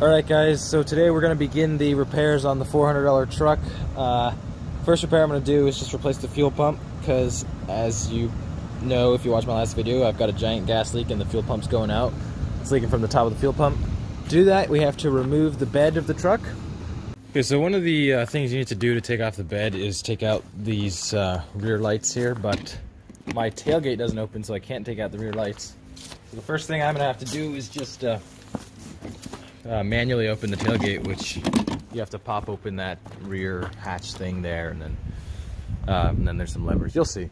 Alright guys, so today we're going to begin the repairs on the $400 truck. First repair I'm going to do is just replace the fuel pump, because as you know if you watched my last video, I've got a giant gas leak and the fuel pump's going out. It's leaking from the top of the fuel pump. To do that, we have to remove the bed of the truck. Okay, so one of the things you need to do to take off the bed is take out these rear lights here, but my tailgate doesn't open, so I can't take out the rear lights. So the first thing I'm going to have to do is just manually open the tailgate, which you have to pop open that rear hatch thing there, and then there's some levers. You'll see.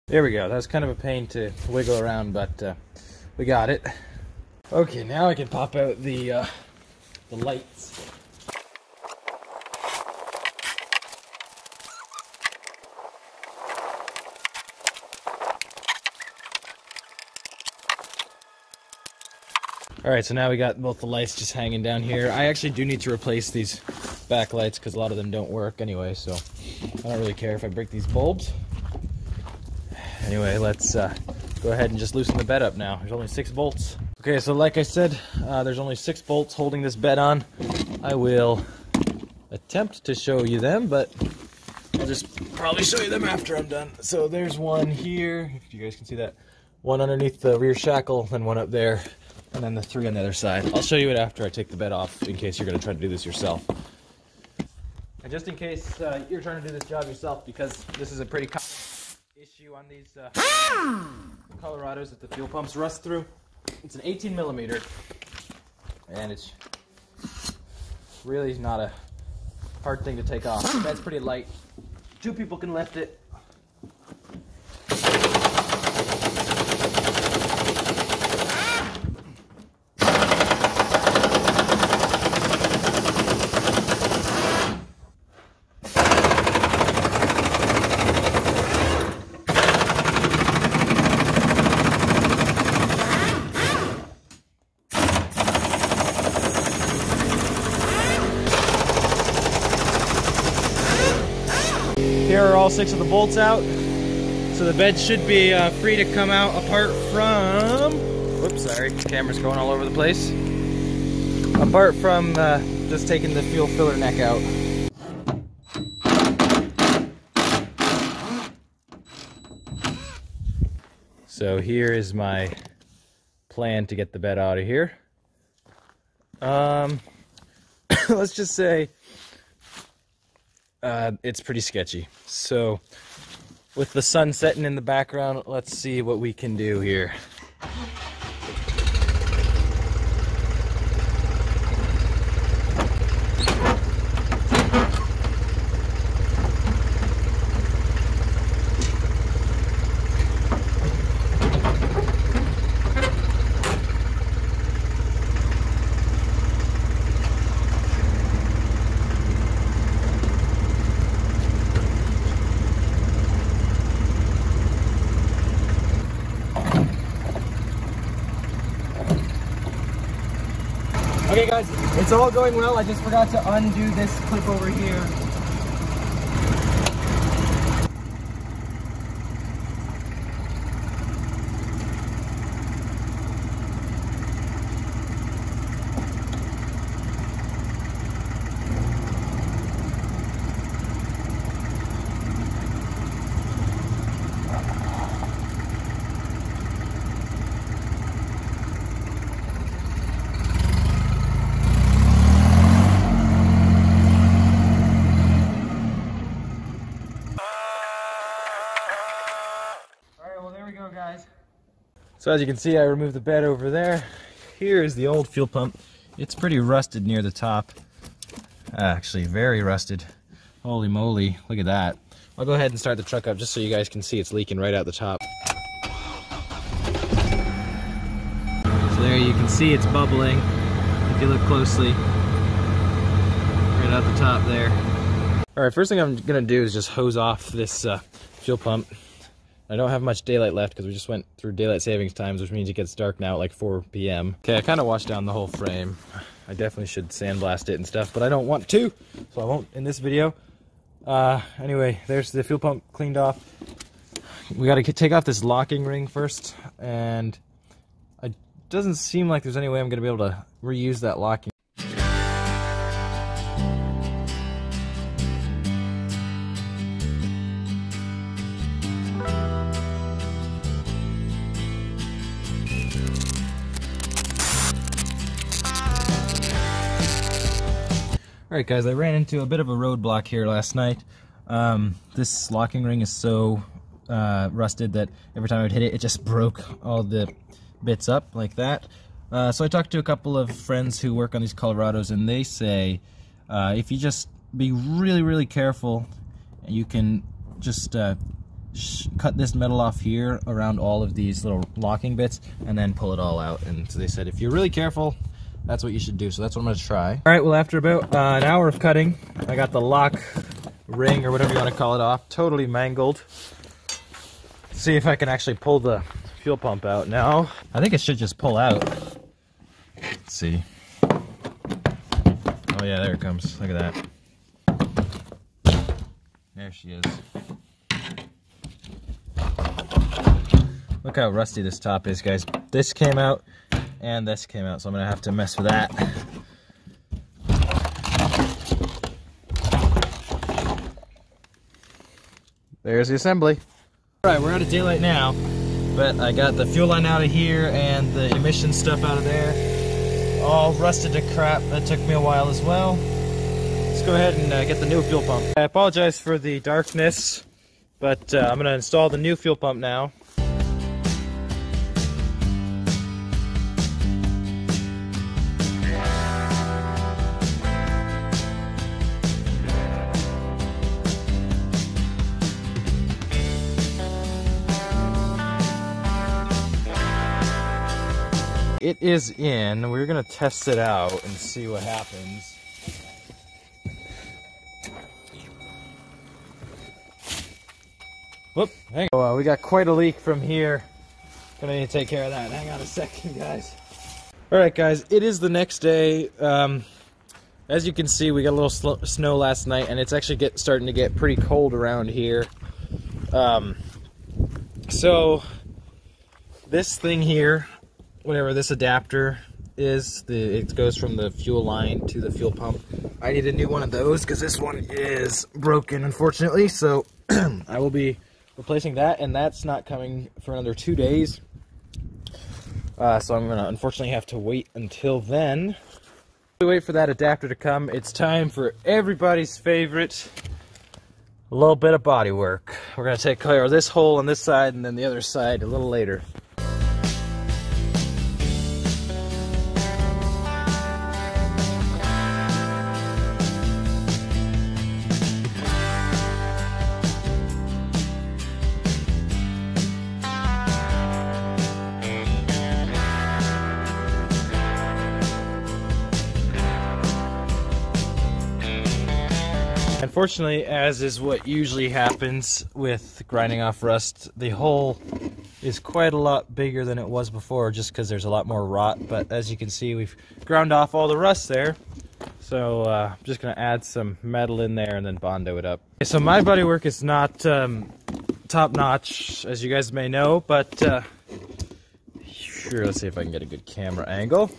There we go. That was kind of a pain to wiggle around, but we got it. Okay, now I can pop out the lights. Alright, so now we got both the lights just hanging down here. I actually do need to replace these back lights because a lot of them don't work anyway, so I don't really care if I break these bulbs. Anyway, let's go ahead and just loosen the bed up now. There's only 6 bolts. Okay, so like I said, there's only 6 bolts holding this bed on. I will attempt to show you them, but I'll just probably show you them after I'm done. So there's one here, if you guys can see that. One underneath the rear shackle, then one up there, and then the 3 on the other side. I'll show you it after I take the bed off, in case you're going to try to do this yourself. And just in case you're trying to do this job yourself, because this is a pretty common issue on these Colorados that the fuel pumps rust through. It's an 18 millimeter, and it's really not a hard thing to take off. The bed's pretty light. 2 people can lift it. Here are all 6 of the bolts out, so the bed should be free to come out apart from, whoops, sorry, camera's going all over the place, apart from just taking the fuel filler neck out. So here is my plan to get the bed out of here. Let's just say it's pretty sketchy. So with the sun setting in the background, let's see what we can do here. Okay guys, it's all going well. I just forgot to undo this clip over here. Guys. So as you can see, I removed the bed over there. Here is the old fuel pump. It's pretty rusted near the top. Actually, very rusted. Holy moly, look at that. I'll go ahead and start the truck up just so you guys can see it's leaking right out the top. So there you can see it's bubbling, if you look closely. Right out the top there. Alright, first thing I'm going to do is just hose off this fuel pump. I don't have much daylight left because we just went through daylight savings times, which means it gets dark now at like 4 p.m. Okay, I kind of washed down the whole frame. I definitely should sandblast it and stuff, but I don't want to, so I won't in this video. Anyway, there's the fuel pump cleaned off. We got to take off this locking ring first, and it doesn't seem like there's any way I'm going to be able to reuse that locking. Alright guys, I ran into a bit of a roadblock here last night. This locking ring is so rusted that every time I would hit it, it just broke all the bits up like that. So I talked to a couple of friends who work on these Colorados, and they say if you just be really careful, you can just cut this metal off here around all of these little locking bits and then pull it all out. And so they said if you're really careful, that's what you should do, so that's what I'm going to try. Alright, well after about an hour of cutting, I got the lock ring, or whatever you want to call it, off. Totally mangled. Let's see if I can actually pull the fuel pump out now. I think it should just pull out. Let's see. Oh yeah, there it comes. Look at that. There she is. Look how rusty this top is, guys. This came out, and this came out, so I'm gonna have to mess with that. There's the assembly. Alright, we're out of daylight now, but I got the fuel line out of here and the emission stuff out of there. All rusted to crap. That took me a while as well. Let's go ahead and get the new fuel pump. I apologize for the darkness, but I'm gonna install the new fuel pump now. It is in. We're gonna test it out and see what happens. Whoop, hang on. We got quite a leak from here. Gonna need to take care of that. Hang on a second, guys. Alright guys, it is the next day. As you can see, we got a little snow last night, and it's actually starting to get pretty cold around here. So this thing here, whatever this adapter is, it goes from the fuel line to the fuel pump. I need a new one of those because this one is broken, unfortunately, so I will be replacing that, and that's not coming for another 2 days. So I'm gonna unfortunately have to wait until then. We wait for that adapter to come. It's time for everybody's favorite, a little bit of body work. We're gonna take care of this hole on this side and then the other side a little later. Unfortunately, as is what usually happens with grinding off rust, the hole is quite a lot bigger than it was before, just because there's a lot more rot. But as you can see, we've ground off all the rust there. So I'm just going to add some metal in there and then Bondo it up. Okay, so my bodywork is not top-notch, as you guys may know, but sure, let's see if I can get a good camera angle.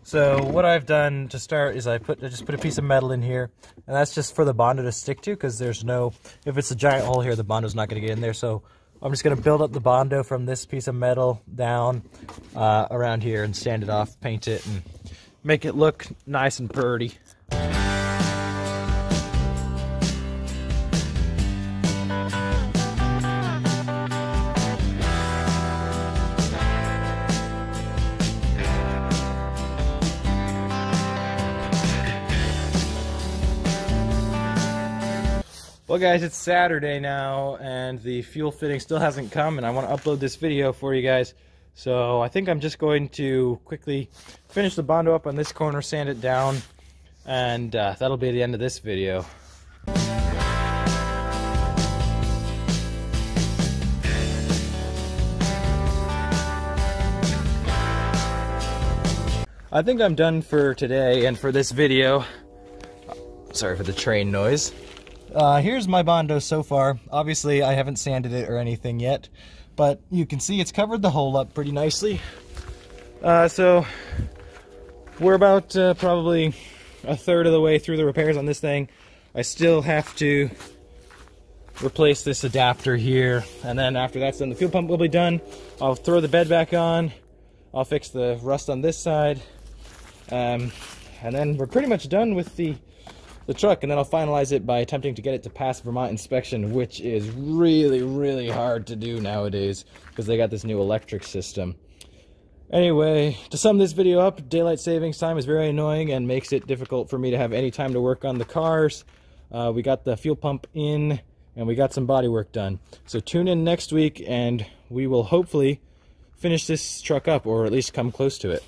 So what I've done to start is I just put a piece of metal in here, and that's just for the Bondo to stick to, because there's no, if it's a giant hole here, the Bondo's not going to get in there. So I'm just going to build up the Bondo from this piece of metal down around here and sand it off, paint it, and make it look nice and pretty. Well guys, it's Saturday now, and the fuel fitting still hasn't come, and I want to upload this video for you guys. So I think I'm just going to quickly finish the Bondo up on this corner, sand it down, and that'll be the end of this video. I think I'm done for today and for this video. Sorry for the train noise. here's my Bondo so far. Obviously, I haven't sanded it or anything yet, but you can see it's covered the hole up pretty nicely. So we're about probably a third of the way through the repairs on this thing. I still have to replace this adapter here, and then after that's done, the fuel pump will be done. I'll throw the bed back on. I'll fix the rust on this side, and then we're pretty much done with the truck, and then I'll finalize it by attempting to get it to pass Vermont inspection, which is really, really hard to do nowadays because they got this new electric system. Anyway, to sum this video up, daylight savings time is very annoying and makes it difficult for me to have any time to work on the cars. We got the fuel pump in, and we got some body work done. So tune in next week, and we will hopefully finish this truck up, or at least come close to it.